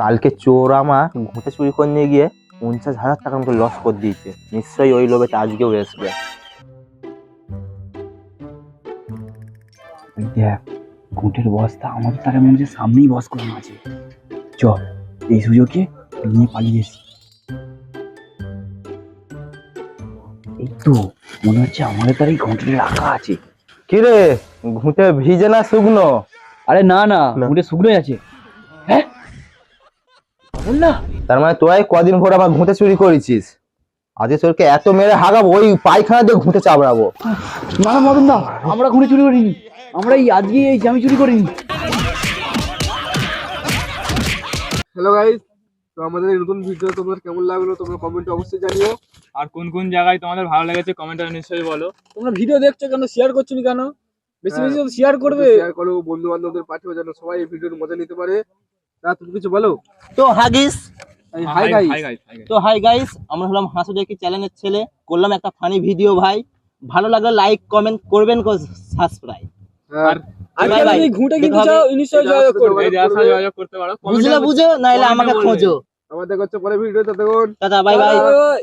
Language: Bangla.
কালকে চোর আমার ঘুঁটে চুরি করে নিয়ে গিয়ে 50,000 টাকার মতো লস করে দিয়েছে। নিশ্চয়ই ওই লোভেতে আজকেও আসবে। ওই দেখ ঘুঁটের বস্তা আমাদের তার মনে হচ্ছে সামনেই বস করানো আছে। চল এই সুযোগে নিয়ে পালিয়ে এসি। এই তো মনে হচ্ছে আমাদের তার এই ঘুঁটে রাখা আছে। কিরে ঘুঁটে ভিজে না শুকনো? আরে না না না। ঘুঁটে শুকনোই আছে। হ্যাঁ বল না। তার মানে তোরাই কদিন ভোর আমার ঘুঁটে চুরি করেছিস। আজকে তোরকে এত মেরে হাগাবো, ওই পায়খানা দিয়ে ঘুঁটে চাবড়াবো। না না মদন না, আমরা ঘুঁটে চুরি করিনি। আমরা এই আজকে এই আমি চুরি করিনি। হ্যালো গাইস, তো আমাদের এই নতুন ভিডিও তোমাদের কেমন লাগলো তোমরা কমেন্টে অবশ্যই জানিও। আর কোন কোন জায়গায় তোমাদের ভালো লেগেছে কমেন্টে নিশ্চয়ই বলো। তোমরা ভিডিও দেখছো কেন, শেয়ার করছো না কেন? বেশি বেশি শেয়ার করবে, শেয়ার করো বন্ধু বান্ধবদের পাঠিয়ে যেন সবাই এই ভিডিওর মজা নিতে পারে। তা তুমি কিছু বলো। তো হাগিস হাই গাইস। তো হাই গাইস, আমরা হলাম হাসুদেকি চ্যানেলের ছেলে, করলাম একটা ফানি ভিডিও ভাই। ভালো লাগলে লাইক কমেন্ট করবেন, সাবস্ক্রাইব। আর bye bye। যদি ঘুঁটে কিনতে চাও ইনস্টায় যোগাযোগ করবে। এই যে আসা যোগাযোগ করতে পারো। বুঝলে বুঝো, নাইলে আমাকে বলবে। খোঁজো। আমাদের হচ্ছে পরে ভিডিও, ততক্ষণ টাটা বাই বাই। বাই।